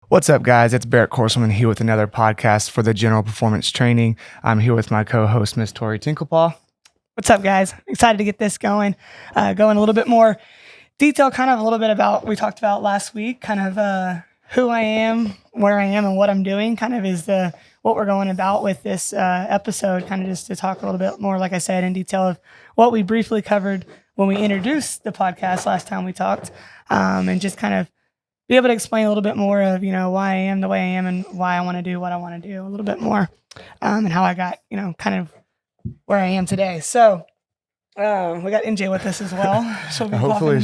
What's up, guys? It's Barrett Corselman here with another podcast for the General Performance Training. I'm here with my co-host, Miss Tori Tinklepaw. What's up, guys? Excited to get this going. Going a little bit more detail, kind of a little bit about we talked about last week, kind of who I am, where I am, and what I'm doing. Kind of is what we're going about with this episode. Kind of just to talk a little bit more, like I said, in detail of what we briefly covered when we introduced the podcast last time we talked, and just kind of be able to explain a little bit more of why I am the way I am and why I want to do what I want to do a little bit more, and how I got kind of where I am today. So we got NJ with us as well. Hopefully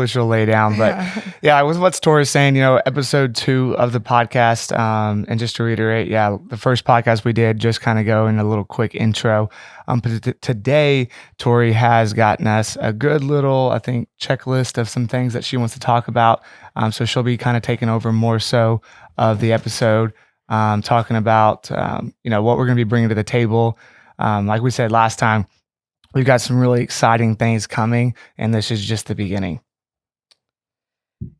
she'll lay down. But yeah, with what Tori's saying, episode 2 of the podcast, and just to reiterate, the first podcast we did just kind of go in a little quick intro. But today, Tori has gotten us a good little, I think, checklist of some things that she wants to talk about. So she'll be kind of taking over more so of the episode, talking about, what we're going to be bringing to the table. Like we said last time, we've got some really exciting things coming, and this is just the beginning.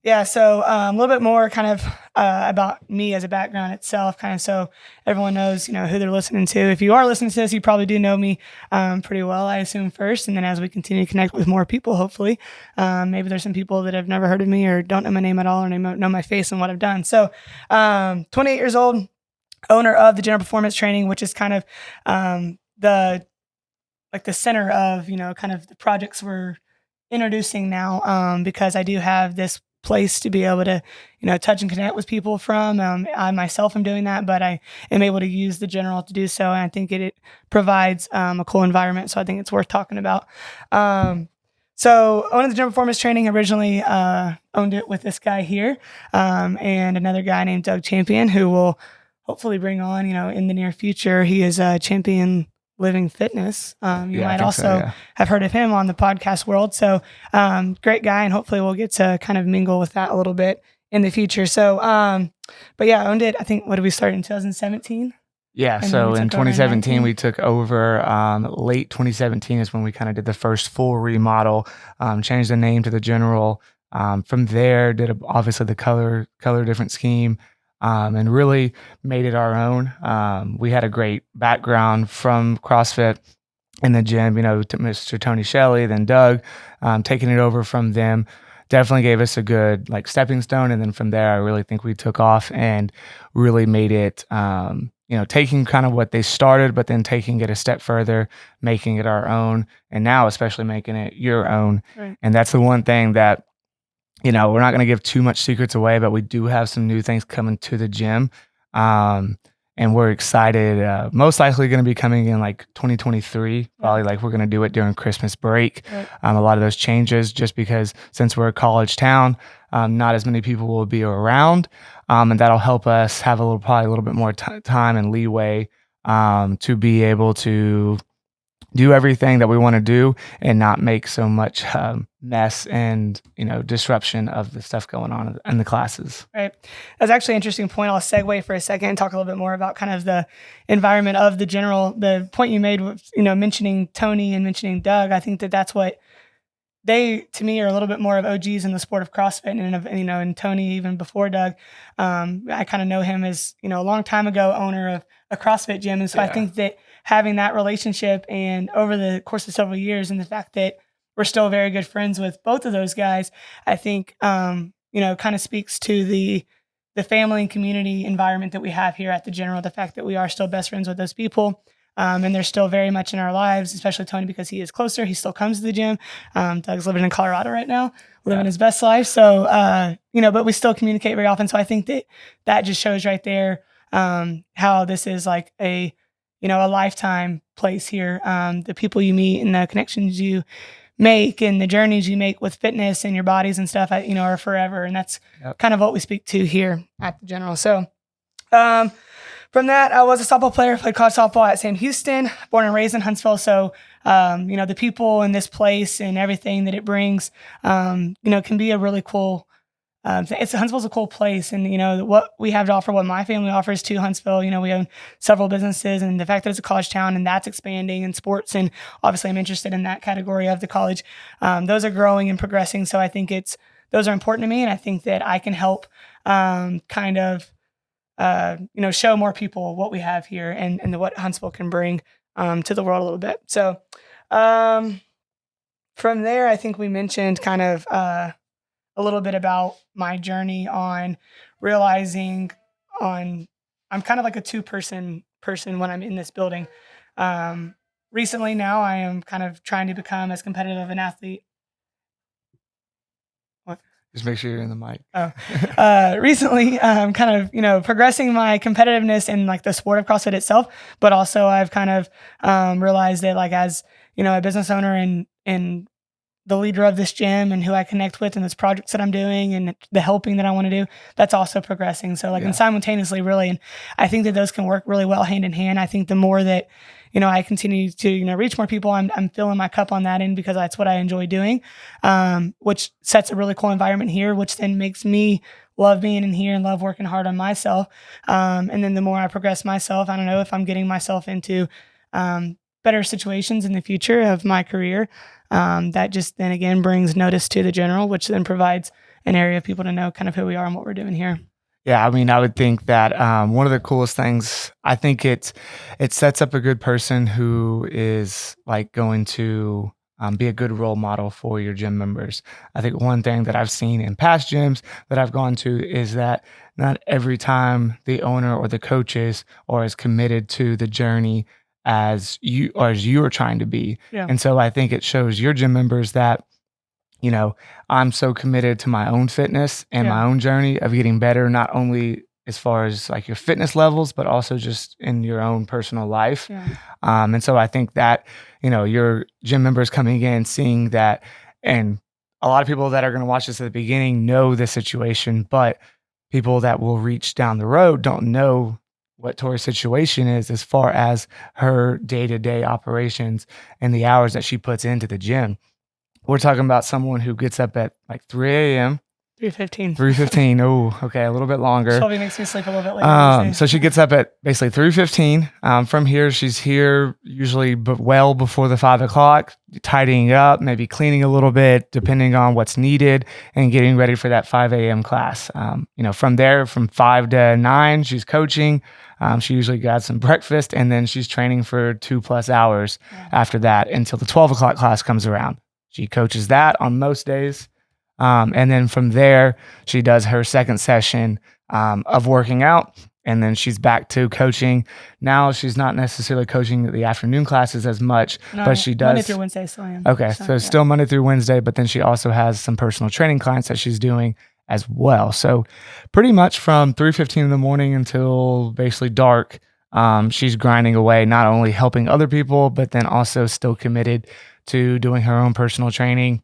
Yeah, so a little bit more kind of about me as a background itself, kind of so everyone knows, who they're listening to. If you are listening to this, you probably do know me pretty well, I assume, first. And then as we continue to connect with more people, hopefully, maybe there's some people that have never heard of me or don't know my name at all or know my face and what I've done. So 28 years old, owner of the General Performance Training, which is kind of the center of, kind of the projects we're introducing now, because I do have this place to be able to, touch and connect with people from. I myself am doing that, but I am able to use the General to do so. And I think it provides a cool environment. So I think it's worth talking about. So owning the General Performance Training, originally owned it with this guy here, and another guy named Doug Champion, who will hopefully bring on, in the near future. He is a Champion Living Fitness. You might also have heard of him on the podcast world. So great guy, and hopefully we'll get to kind of mingle with that a little bit in the future. So, but yeah, owned it. I think, what did we start in 2017? Yeah, so in 2017, we took over. Late 2017 is when we kind of did the first full remodel, changed the name to the General. From there, did obviously the color different scheme. And really made it our own. We had a great background from CrossFit in the gym, to Mr. Tony Shelley, then Doug, taking it over from them definitely gave us a good stepping stone. And then from there, I really think we took off and really made it, taking kind of what they started, but then taking it a step further, making it our own, and now especially making it your own. Right. And that's the one thing that, we're not going to give too much secrets away, but we do have some new things coming to the gym. And we're excited. Most likely going to be coming in 2023. Probably we're going to do it during Christmas break. Right. A lot of those changes, just because since we're a college town, not as many people will be around. And that'll help us have probably a little bit more time and leeway to be able to do everything that we want to do and not make so much mess and, disruption of the stuff going on in the classes. Right. That's actually an interesting point. I'll segue for a second and talk a little bit more about kind of the environment of the General. The point you made with, mentioning Tony and mentioning Doug, I think that's what they, to me, are a little bit more of OGs in the sport of CrossFit, and Tony, even before Doug, I kind of know him as, a long time ago owner of a CrossFit gym. And so I think that having that relationship and over the course of several years, and the fact that we're still very good friends with both of those guys, I think, kind of speaks to the family and community environment that we have here at the General, the fact that we are still best friends with those people. And they're still very much in our lives, especially Tony, because he is closer. He still comes to the gym. Doug's living in Colorado right now, living his best life. So, but we still communicate very often. So I think that just shows right there how this is like a lifetime place here. The people you meet and the connections you make and the journeys you make with fitness and your bodies and stuff, are forever. And that's kind of what we speak to here at the General. So, from that, I was a softball player, played college softball at Sam Houston, born and raised in Huntsville. So, the people in this place and everything that it brings, can be a really cool, Huntsville's a cool place. And, what we have to offer, what my family offers to Huntsville, we own several businesses, and the fact that it's a college town and that's expanding in sports. And obviously I'm interested in that category of the college. Those are growing and progressing. So I think those are important to me. And I think that I can help, kind of show more people what we have here and what Huntsville can bring to the world a little bit. So from there, I think we mentioned kind of a little bit about my journey on realizing I'm kind of like a two-person person when I'm in this building. Recently now I am kind of trying to become as competitive of an athlete. Just make sure you're in the mic. Recently, kind of, progressing my competitiveness in like the sport of CrossFit itself, but also I've kind of realized that like as, a business owner and the leader of this gym and who I connect with and this projects that I'm doing and the helping that I want to do, that's also progressing. So like, and simultaneously really, and I think that those can work really well hand in hand. I think the more that, I continue to, reach more people, I'm filling my cup on that end because that's what I enjoy doing, which sets a really cool environment here, which then makes me love being in here and love working hard on myself. And then the more I progress myself, I don't know if I'm getting myself into better situations in the future of my career. That just then again brings notice to the general, which then provides an area of people to know kind of who we are and what we're doing here. Yeah, I mean, I would think that one of the coolest things, I think it sets up a good person who is like going to be a good role model for your gym members. I think one thing that I've seen in past gyms that I've gone to is that not every time the owner or the coaches are as committed to the journey as you are trying to be. Yeah. And so I think it shows your gym members that, I'm so committed to my own fitness and my own journey of getting better, not only as far as like your fitness levels, but also just in your own personal life. Yeah. And so I think that, your gym members coming in, seeing that, and a lot of people that are going to watch this at the beginning know the situation, but people that will reach down the road don't know what Tori's situation is as far as her day-to-day operations and the hours that she puts into the gym. We're talking about someone who gets up at like 3 a.m. 3:15. 3:15. Oh, okay, a little bit longer. Shelby makes me sleep a little bit later. So she gets up at basically 3:15. From here, she's here usually well before the 5 o'clock, tidying up, maybe cleaning a little bit, depending on what's needed, and getting ready for that 5 a.m. class. From there, from 5 to 9, she's coaching. She usually got some breakfast, and then she's training for 2+ hours after that until the 12 o'clock class comes around. She coaches that on most days. And then from there, she does her second session of working out, and then she's back to coaching. Now she's not necessarily coaching the afternoon classes as much, but she does. Monday through Wednesday still am. Okay, so still Monday through Wednesday, but then she also has some personal training clients that she's doing as well. So pretty much from 3:15 in the morning until basically dark, she's grinding away, not only helping other people, but then also still committed to doing her own personal training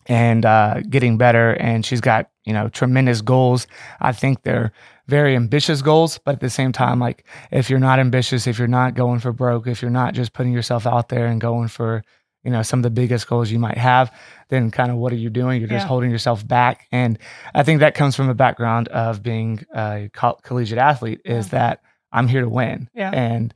and getting better. And she's got, tremendous goals. I think they're very ambitious goals, but at the same time, like if you're not ambitious, if you're not going for broke, if you're not just putting yourself out there and going for, some of the biggest goals you might have, then kind of what are you doing? You're just holding yourself back. And I think that comes from a background of being a collegiate athlete is that I'm here to win. Yeah. And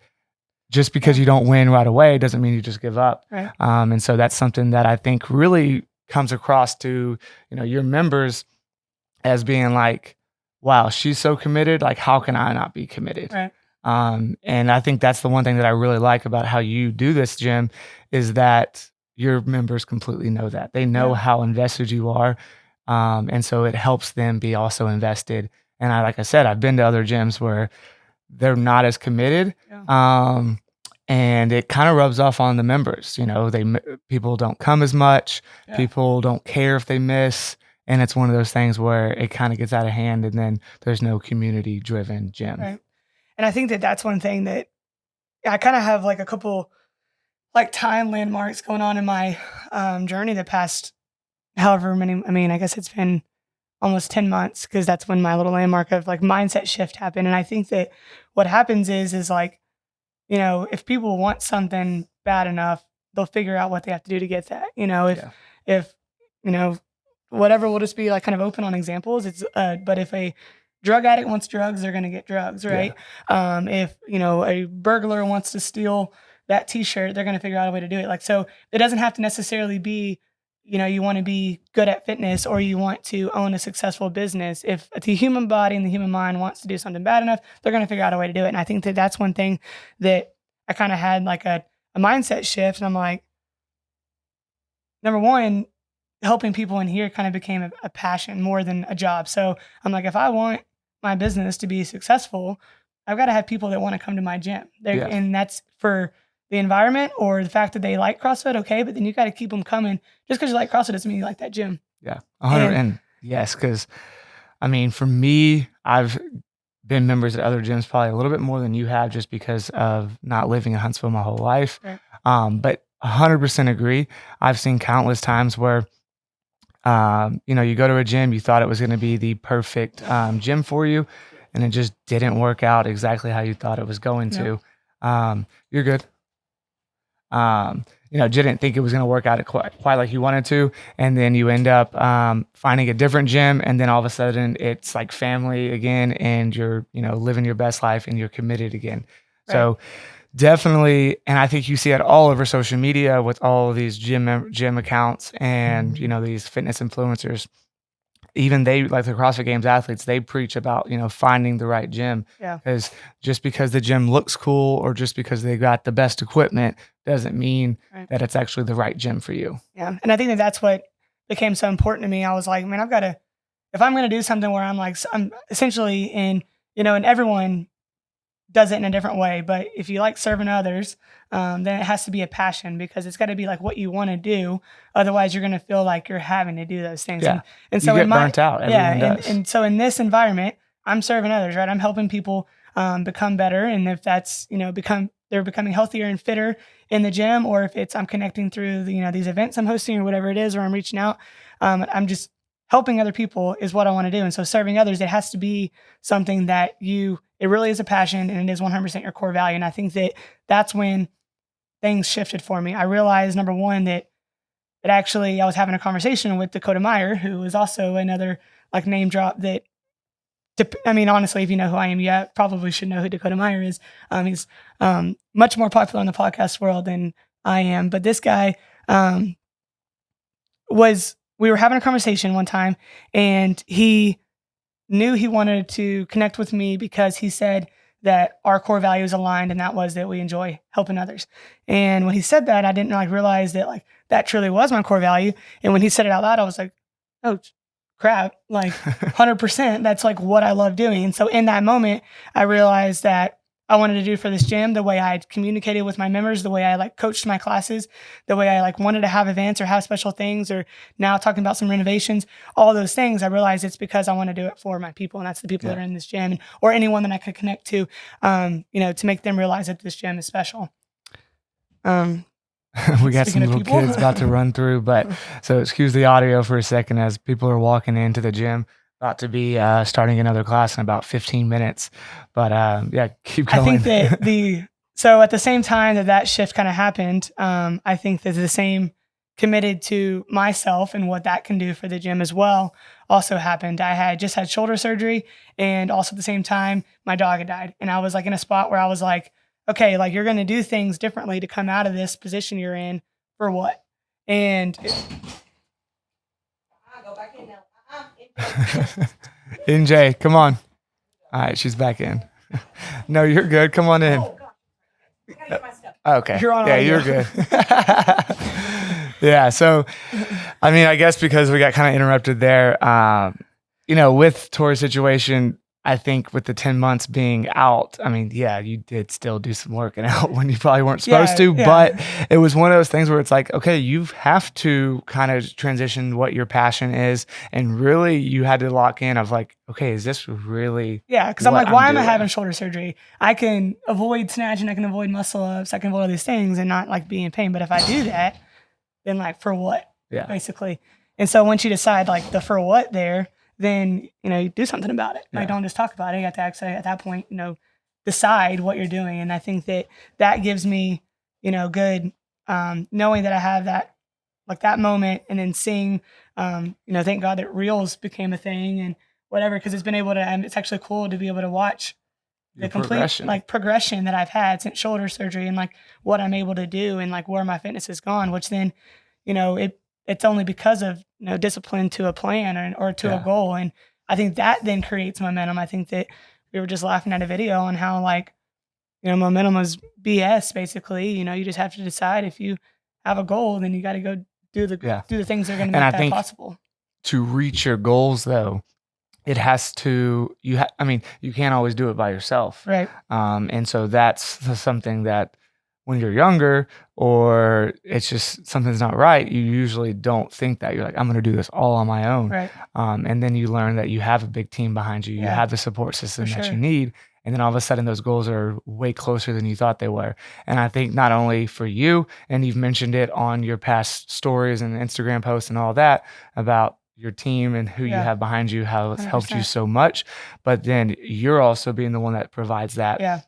just because you don't win right away doesn't mean you just give up. Right. And so that's something that I think really comes across to, your members as being like, wow, she's so committed. Like, how can I not be committed? Right. And I think that's the one thing that I really like about how you do this, Jim, is that your members completely know that. They know how invested you are. And so it helps them be also invested. And like I said, I've been to other gyms where they're not as committed. Yeah. And it kind of rubs off on the members. People don't come as much. Yeah. People don't care if they miss. And it's one of those things where it kind of gets out of hand and then there's no community driven gym. Right. And I think that that's one thing that I kind of have like a couple like time landmarks going on in my journey the past however many, I guess it's been almost 10 months because that's when my little landmark of like mindset shift happened. And I think that what happens is like, if people want something bad enough, they'll figure out what they have to do to get that. If whatever, we'll just be like kind of open on examples. It's but if a drug addict wants drugs, they're going to get drugs, right? Yeah. If a burglar wants to steal that T-shirt, they're going to figure out a way to do it. Like, so it doesn't have to necessarily be you want to be good at fitness or you want to own a successful business, if the human body and the human mind wants to do something bad enough, they're going to figure out a way to do it. And I think that that's one thing that I kind of had like a mindset shift. And I'm like, number one, helping people in here kind of became a passion more than a job. So I'm like, if I want my business to be successful, I've got to have people that want to come to my gym. Yeah. And that's for the environment or the fact that they like CrossFit, okay, but then you got to keep them coming. Just because you like CrossFit doesn't mean you like that gym. Yeah, 100. And yes, because I mean, for me, I've been members at other gyms probably a little bit more than you have, just because of not living in Huntsville my whole life. Right. But 100% agree. I've seen countless times where, you go to a gym, you thought it was going to be the perfect gym for you, and it just didn't work out exactly how you thought it was going to. You're good. Didn't think it was going to work out quite like you wanted to. And then you end up finding a different gym. And then all of a sudden it's like family again, and you're, living your best life and you're committed again. Right. So definitely. And I think you see it all over social media with all of these gym accounts and, these fitness influencers. Even they, like the CrossFit Games athletes, they preach about, finding the right gym. Yeah. Because just because the gym looks cool or just because they got the best equipment doesn't mean that it's actually the right gym for you. Yeah. And I think that that's what became so important to me. I was like, man, if I'm going to do something where I'm essentially and everyone does it in a different way, but if you like serving others, then it has to be a passion, because it's got to be like what you want to do. Otherwise, you're going to feel like you're having to do those things. Yeah. And so you get burnt out. And so in this environment, I'm serving others, right? I'm helping people become better. And if that's, they're becoming healthier and fitter in the gym, or if it's I'm connecting through these events I'm hosting or whatever it is, or I'm reaching out, I'm just helping other people is what I want to do. And so serving others, it has to be something that it really is a passion, and it is 100% your core value. And I think that that's when things shifted for me. I realized, number one, that I was having a conversation with Dakota Meyer, who is also another like name drop that, honestly, if you know who I am, you probably should know who Dakota Meyer is. He's much more popular in the podcast world than I am. But this guy we were having a conversation one time, and he knew he wanted to connect with me because he said that our core values aligned, and that was that we enjoy helping others. And when he said that, I didn't realize that that truly was my core value. And when he said it out loud, I was like, oh crap, 100%. That's what I love doing. And so in that moment, I realized that I wanted to do for this gym the way I had communicated with my members, the way I coached my classes, the way I wanted to have events or have special things, or now talking about some renovations, all those things. I realized it's because I want to do it for my people, and that's the people that are in this gym, or anyone that I could connect to, to make them realize that this gym is special. We got some little kids about to run through, but so excuse the audio for a second as people are walking into the gym. About to be starting another class in about 15 minutes. But keep going. I think that so at the same time that shift kind of happened, I think that the same committed to myself and what that can do for the gym as well also happened. I had just had shoulder surgery, and also at the same time, my dog had died. And I was in a spot where I was like, okay, you're going to do things differently to come out of this position you're in for what? And go back in now. NJ, come on. All right, she's back in. No, you're good. Come on in. Oh, I gotta get my stuff. Okay. You're on. Yeah, you're good. Yeah. So, I guess because we got kind of interrupted there, with Tori's situation, I think with the 10 months being out, you did still do some working out when you probably weren't supposed to, but it was one of those things where it's like, okay, you have to kind of transition what your passion is. And really you had to lock in of okay, is this really? Yeah. Cause I'm why am I having shoulder surgery? I can avoid snatching, I can avoid muscle ups, I can avoid all these things and not be in pain. But if I do that, then for what? Yeah. Basically. And so once you decide the for what there, then, you do something about it. Don't just talk about it. You have to actually, at that point, decide what you're doing. And I think that gives me, good, knowing that I have that, that moment, and then seeing, thank God that Reels became a thing and whatever, because it's been able to, it's actually cool to be able to watch the complete progression that I've had since shoulder surgery, and what I'm able to do, and where my fitness has gone, which then, it it's only because of discipline to a plan or to a goal. And I think that then creates momentum. I think that we were just laughing at a video on how momentum is BS basically. You just have to decide if you have a goal, then you got to go do the things that are going to make that possible. To reach your goals though, it has to, you can't always do it by yourself. Right. And so that's something that when you're younger or it's just something's not right, you usually don't think that. You're like, I'm going to do this all on my own. Right. And then you learn that you have a big team behind you. You have the support system that you need. And then all of a sudden those goals are way closer than you thought they were. And I think not only for you, and you've mentioned it on your past stories and Instagram posts and all that about your team and who you have behind you, how it's 100%. Helped you so much, but then you're also being the one that provides that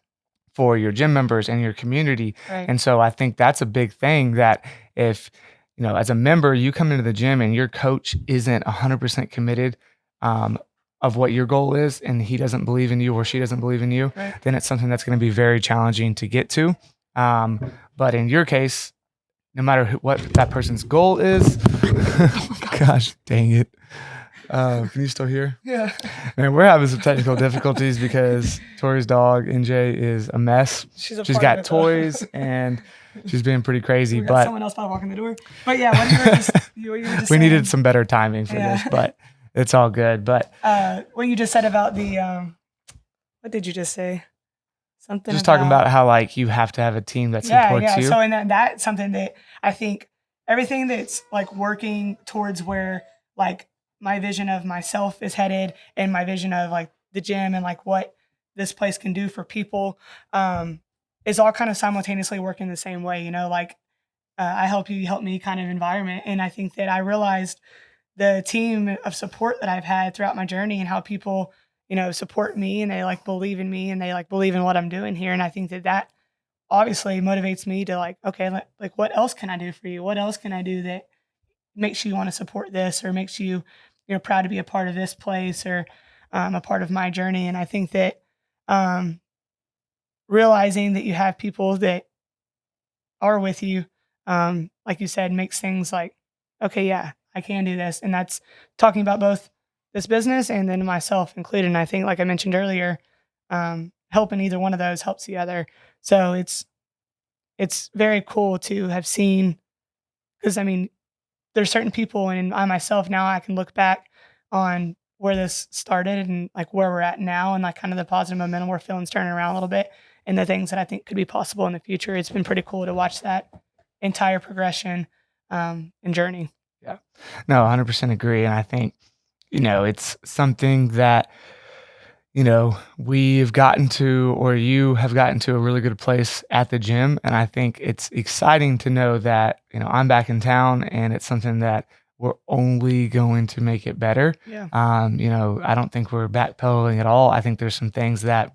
for your gym members and your community. Right. And so I think that's a big thing, that if, as a member, you come into the gym and your coach isn't 100% committed of what your goal is, and he doesn't believe in you or she doesn't believe in you, then it's something that's going to be very challenging to get to. But in your case, no matter what that person's goal is, gosh, dang it. Can you still hear? Yeah. Man, we're having some technical difficulties because Tori's dog, NJ, is a mess. She's got toys and she's being pretty crazy. But someone else probably walking the door. But yeah, what you were just we saying. Needed some better timing for this, but it's all good. But what you just said about the, what did you just say? Something just talking about how you have to have a team that supports you. So and that's something that I think everything that's working towards where my vision of myself is headed, and my vision of the gym and what this place can do for people is all kind of simultaneously working the same way. I help you help me kind of environment. And I think that I realized the team of support that I've had throughout my journey and how people support me, and they believe in me, and they believe in what I'm doing here. And I think that obviously motivates me to okay, what else can I do for you? What else can I do that makes you want to support this, or makes you, proud to be a part of this place, or a part of my journey? And I think that realizing that you have people that are with you, like you said, makes things okay, yeah, I can do this. And that's talking about both this business and then myself included. And I think, like I mentioned earlier, helping either one of those helps the other. So it's very cool to have seen, because there's certain people, and I myself now, I can look back on where this started and where we're at now, and kind of the positive momentum we're feeling turning around a little bit, and the things that I think could be possible in the future. It's been pretty cool to watch that entire progression and journey. Yeah, no, 100% agree. And I think, it's something that, we've gotten to, or you have gotten to a really good place at the gym. And I think it's exciting to know that, I'm back in town, and it's something that we're only going to make it better. Yeah. I don't think we're backpedaling at all. I think there's some things that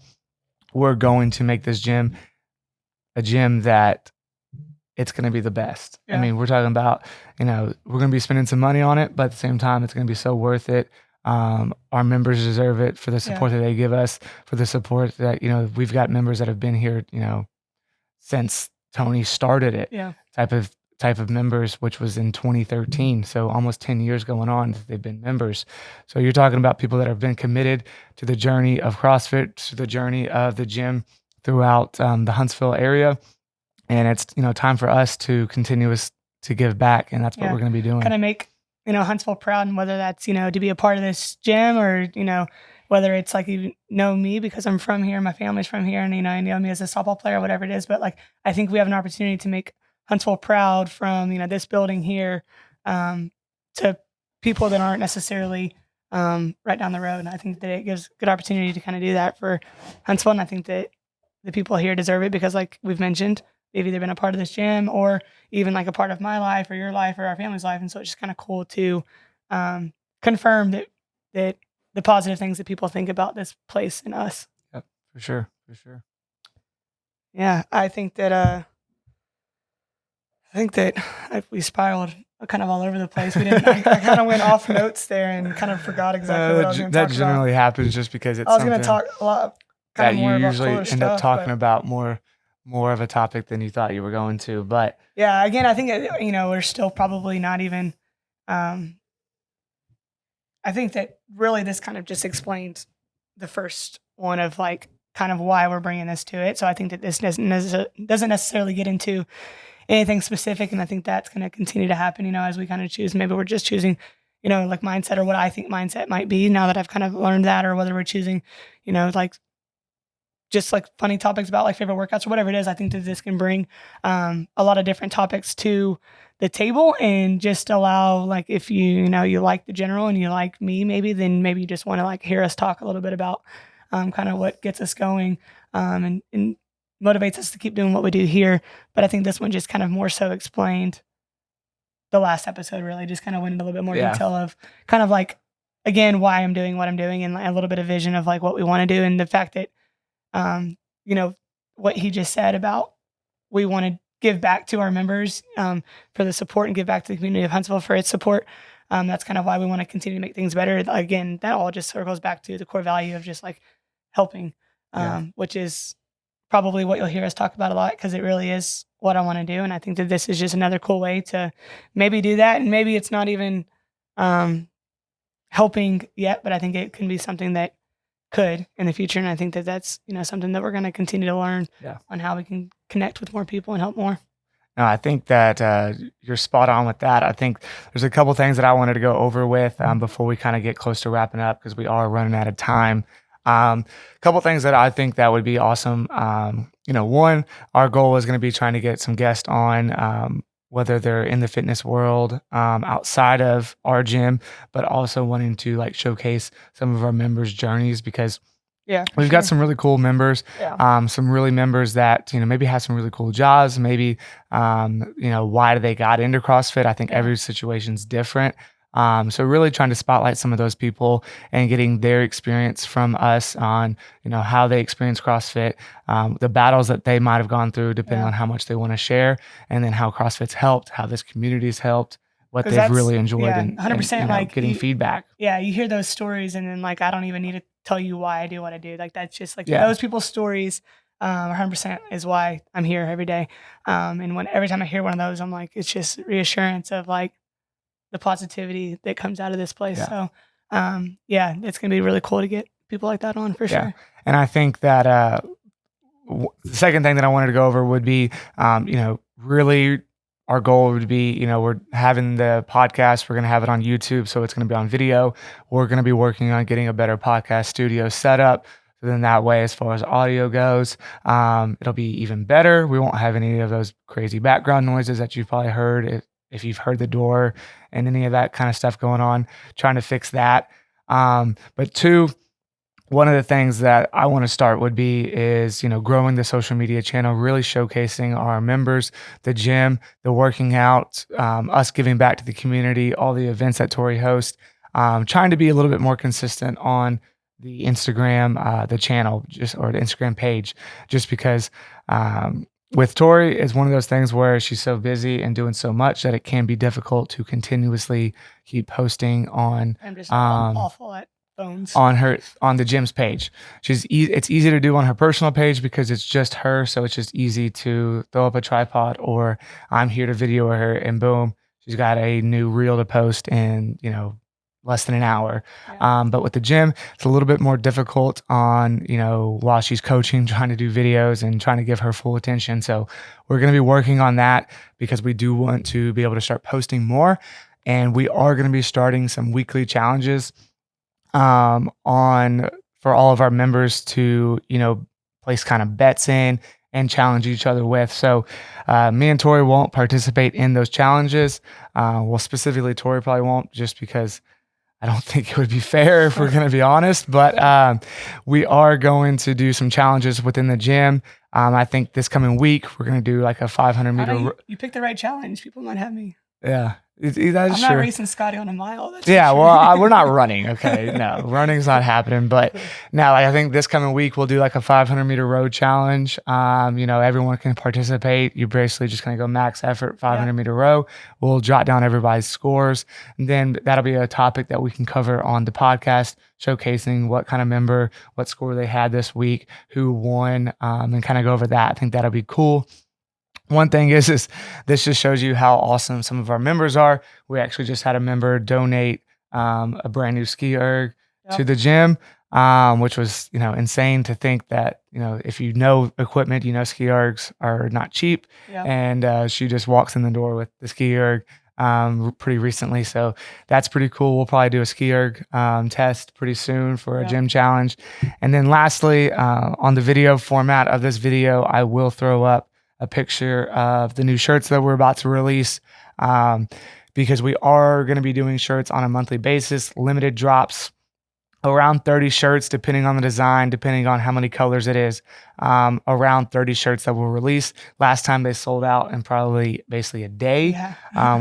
we're going to make this gym a gym that it's going to be the best. Yeah. We're talking about, we're going to be spending some money on it, but at the same time, it's going to be so worth it. Our members deserve it for the support that they give us, for the support that, we've got members that have been here, since Tony started it. Yeah. Type of members, which was in 2013. So almost 10 years going on that they've been members. So you're talking about people that have been committed to the journey of CrossFit, to the journey of the gym throughout the Huntsville area. And it's, time for us to continue to give back. And that's what we're going to be doing. Kind of make, Huntsville proud, and whether that's, to be a part of this gym, or, whether it's you know me because I'm from here, my family's from here, and, you know me as a softball player, whatever it is. But I think we have an opportunity to make Huntsville proud from, this building here to people that aren't necessarily right down the road. And I think that it gives good opportunity to kind of do that for Huntsville. And I think that the people here deserve it because, like we've mentioned, they've either been a part of this gym or even a part of my life or your life or our family's life. And so it's just kind of cool to confirm that the positive things that people think about this place and us. Yep, for sure. Yeah, I think that we spiraled kind of all over the place. We didn't. I kind of went off notes there and kind of forgot exactly what I was going to talk about. That generally happens just because it's. I was going to talk a lot. That you usually end up talking about more of a topic than you thought you were going to. But yeah, again, I think we're still probably not even I think that really this kind of just explains the first one of like kind of why we're bringing this to it. So I think that this doesn't necessarily get into anything specific, and I think that's going to continue to happen. As we kind of choose, maybe we're just choosing, like mindset or what I think mindset might be now that I've kind of learned that, or whether we're choosing, like just like funny topics about like favorite workouts or whatever it is. I think that this can bring a lot of different topics to the table and just allow, like, if you like the general and you like me, maybe, then maybe you just want to like hear us talk a little bit about kind of what gets us going and motivates us to keep doing what we do here. But I think this one just kind of more so explained the last episode, really just kind of went into a little bit more detail of kind of like, again, why I'm doing what I'm doing and a little bit of vision of like what we want to do, and the fact that what he just said about we want to give back to our members for the support and give back to the community of Huntsville for its support. That's kind of why we want to continue to make things better. Again, that all just circles back to the core value of just like helping, which is probably what you'll hear us talk about a lot, because it really is what I want to do. And I think that this is just another cool way to maybe do that. And maybe it's not even helping yet, but I think it can be something that could in the future. And I think that that's, something that we're going to continue to learn on how we can connect with more people and help more. No, I think that you're spot on with that. I think there's a couple things that I wanted to go over with before we kind of get close to wrapping up, because we are running out of time. A couple things that I think that would be awesome. One, our goal is going to be trying to get some guests on, whether they're in the fitness world, outside of our gym, but also wanting to like showcase some of our members' journeys, because we've got some really cool members, some really members that, maybe have some really cool jobs, maybe, why they got into CrossFit. I think every situation's different. So really trying to spotlight some of those people and getting their experience from us on, how they experience CrossFit, the battles that they might have gone through, depending on how much they want to share, and then how CrossFit's helped, how this community's helped, what they've really enjoyed, and 100% and, like getting feedback. Yeah, you hear those stories, and then like I don't even need to tell you why I do what I do. Like that's just like those people's stories. 100% is why I'm here every day. And every time I hear one of those, I'm like, it's just reassurance of like the positivity that comes out of this place. So, it's going to be really cool to get people like that on for sure. And I think that the second thing that I wanted to go over would be, really our goal would be, we're having the podcast, we're going to have it on YouTube, so it's going to be on video. We're going to be working on getting a better podcast studio set up. So then that way, as far as audio goes, it'll be even better. We won't have any of those crazy background noises that you've probably heard if you've heard the door and any of that kind of stuff going on, trying to fix that. But two, one of the things that I want to start would be is, growing the social media channel, really showcasing our members, the gym, the working out, us giving back to the community, all the events that Tori hosts, trying to be a little bit more consistent on the Instagram, the channel, or the Instagram page, just because with Tori, it's one of those things where she's so busy and doing so much that it can be difficult to continuously keep posting on. I'm just awful at phones. On the gym's page. It's easy to do on her personal page because it's just her, so it's just easy to throw up a tripod, or I'm here to video her, and boom, she's got a new reel to post in less than an hour. But with the gym, it's a little bit more difficult on, while she's coaching, trying to do videos and trying to give her full attention. So we're going to be working on that, because we do want to be able to start posting more. And we are going to be starting some weekly challenges for all of our members to, place kind of bets in and challenge each other with. So me and Tori won't participate in those challenges. Well, specifically, Tori probably won't, just because I don't think it would be fair, if we're going to be honest. But we are going to do some challenges within the gym. I think this coming week, we're going to do like a 500 meter. You picked the right challenge. People might have me. Yeah. I'm not racing Scotty on a mile. Well, we're not running. Okay, no, running's not happening. But now, I think this coming week we'll do like a 500 meter road challenge. Everyone can participate. You're basically just gonna go max effort 500 meter row. We'll jot down everybody's scores, and then that'll be a topic that we can cover on the podcast, showcasing what kind of member, what score they had this week, who won, and kind of go over that. I think that'll be cool. one thing is this just shows you how awesome some of our members are. We actually just had a member donate a brand new ski erg to the gym, which was, insane to think that, if you know equipment, ski ergs are not cheap. Yeah. And she just walks in the door with the ski erg pretty recently. So that's pretty cool. We'll probably do a ski erg test pretty soon for a gym challenge. And then lastly, on the video format of this video, I will throw up a picture of the new shirts that we're about to release, because we are going to be doing shirts on a monthly basis, limited drops, around 30 shirts, depending on the design, depending on how many colors it is, around 30 shirts that we'll release. Last time they sold out in probably basically a day,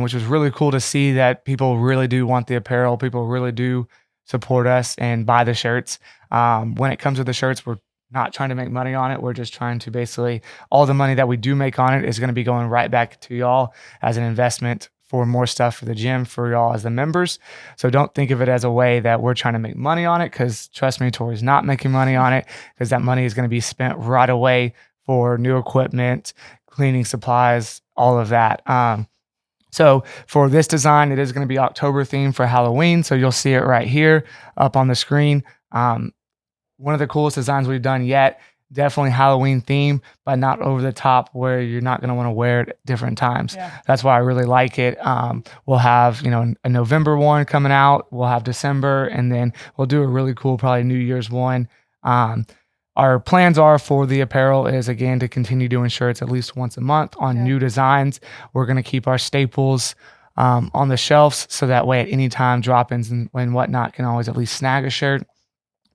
which was really cool to see that people really do want the apparel. People really do support us and buy the shirts. When it comes to the shirts, we're not trying to make money on it. We're just trying to basically, all the money that we do make on it is going to be going right back to y'all as an investment for more stuff for the gym, for y'all as the members. So don't think of it as a way that we're trying to make money on it, because trust me, Tori's not making money on it, because that money is going to be spent right away for new equipment, cleaning supplies, all of that. So for this design, it is going to be October themed for Halloween. So you'll see it right here up on the screen. One of the coolest designs we've done yet. Definitely Halloween theme, but not over the top where you're not going to want to wear it at different times. That's why I really like it. We'll have, a November one coming out. We'll have December, and then we'll do a really cool, probably New Year's one. Our plans are for the apparel is, again, to continue doing shirts at least once a month on new designs. We're going to keep our staples on the shelves, so that way at any time drop-ins and whatnot can always at least snag a shirt.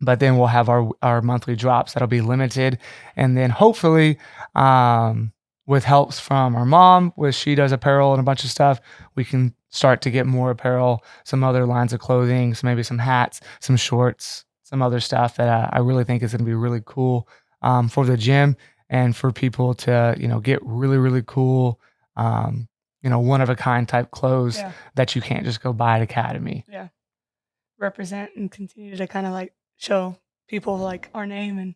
But then we'll have our monthly drops that'll be limited. And then hopefully, with helps from our mom, she does apparel and a bunch of stuff, we can start to get more apparel, some other lines of clothing, so maybe some hats, some shorts, some other stuff that I really think is going to be really cool for the gym and for people to, get really, really cool, one-of-a-kind type clothes that you can't just go buy at Academy. Yeah. Represent and continue to kind of like show people like our name and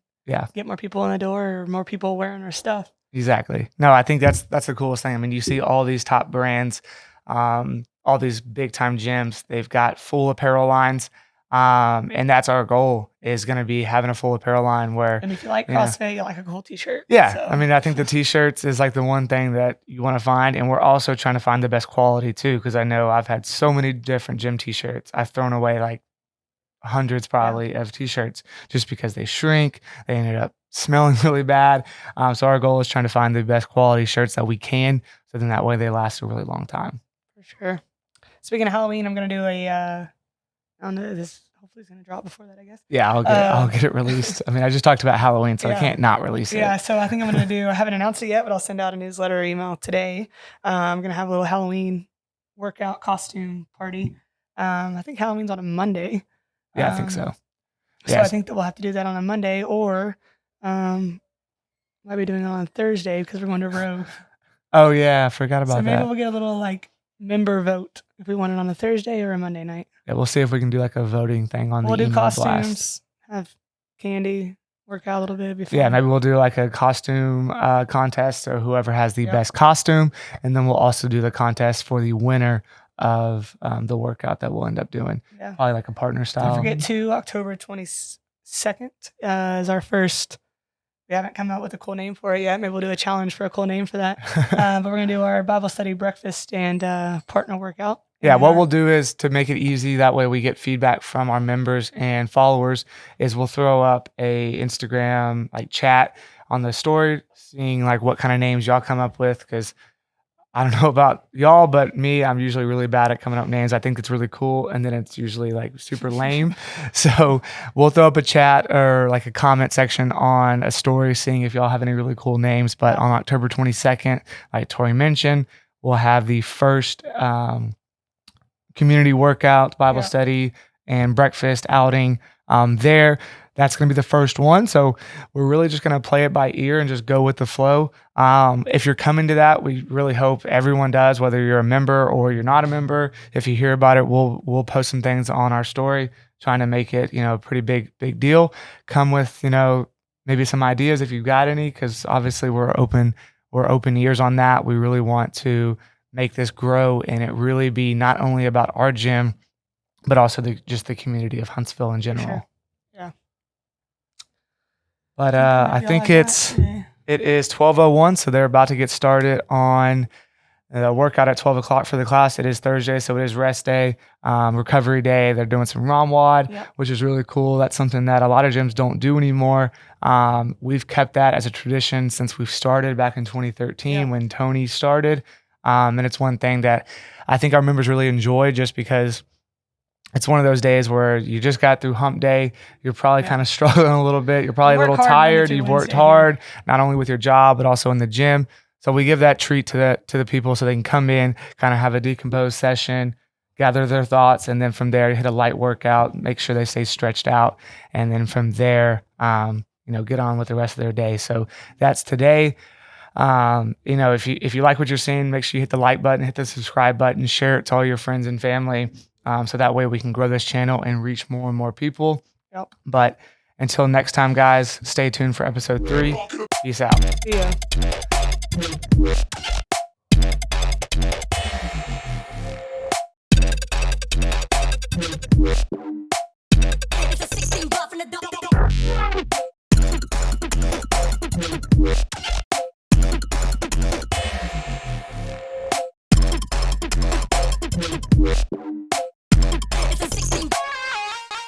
get more people in the door or more people wearing our stuff. Exactly. No, I think that's the coolest thing. I mean, you see all these top brands, all these big time gyms, they've got full apparel lines. And that's our goal, is going to be having a full apparel line where, and if you like CrossFit, you like a cool t-shirt. Yeah. So. I mean, I think the t-shirts is like the one thing that you want to find. And we're also trying to find the best quality too. Cause I know I've had so many different gym t-shirts. I've thrown away like hundreds probably of t-shirts just because they shrink. They ended up smelling really bad. So our goal is trying to find the best quality shirts that we can, so then that way they last a really long time. For sure. Speaking of Halloween, I'm going to do I don't know, this hopefully is going to drop before that, I guess. Yeah, I'll get it released. I mean, I just talked about Halloween, so I can't not release it. Yeah, so I think I'm going to I haven't announced it yet, but I'll send out a newsletter or email today. I'm going to have a little Halloween workout costume party. I think Halloween's on a Monday. Yeah, I think so. So I think that we'll have to do that on a Monday, or might be doing it on a Thursday because we're going to Rogue. Oh yeah, I forgot about that. So maybe we'll get a little like member vote if we want it on a Thursday or a Monday night. Yeah, we'll see if we can do like a voting thing on the email blast. We'll do costumes, blast. have candy, work out a little bit before. Yeah, maybe we'll do like a costume contest, or whoever has the best costume, and then we'll also do the contest for the winner of the workout that we'll end up doing. Yeah. Probably like a partner style. Don't forget too, October 22nd is our first. We haven't come out with a cool name for it yet. Maybe we'll do a challenge for a cool name for that. But we're going to do our Bible study breakfast and partner workout. Yeah, what we'll do is, to make it easy, that way we get feedback from our members and followers, is we'll throw up a Instagram like chat on the story, seeing like what kind of names y'all come up with, because I don't know about y'all, but me, I'm usually really bad at coming up with names. I think it's really cool, and then it's usually like super lame. So we'll throw up a chat or like a comment section on a story, seeing if y'all have any really cool names. But on October 22nd, like Tori mentioned, we'll have the first community workout, Bible study, and breakfast outing there. That's going to be the first one. So we're really just going to play it by ear and just go with the flow. If you're coming to that, we really hope everyone does, whether you're a member or you're not a member. If you hear about it, we'll post some things on our story, trying to make it, a pretty big deal. Come with, maybe some ideas if you've got any, because obviously we're open we're open ears on that. We really want to make this grow and it really be not only about our gym, but also just the community of Huntsville in general. Sure. Yeah. But I think it is 12:01, so they're about to get started on the workout at 12 o'clock for the class. It is Thursday, so it is rest day, recovery day. They're doing some ROMWOD, which is really cool. That's something that a lot of gyms don't do anymore. We've kept that as a tradition since we've started back in 2013 when Tony started. And it's one thing that I think our members really enjoy just because it's one of those days where you just got through hump day. You're probably kind of struggling a little bit. You're probably a little tired. You've worked hard, not only with your job, but also in the gym. So we give that treat to the people so they can come in, kind of have a decomposed session, gather their thoughts, and then from there hit a light workout, make sure they stay stretched out, and then from there, get on with the rest of their day. So that's today. If you like what you're seeing, make sure you hit the like button, hit the subscribe button, share it to all your friends and family. So that way we can grow this channel and reach more and more people. Yep. But until next time, guys, stay tuned for episode 3. Peace out. See ya. It's a 16 bluff in the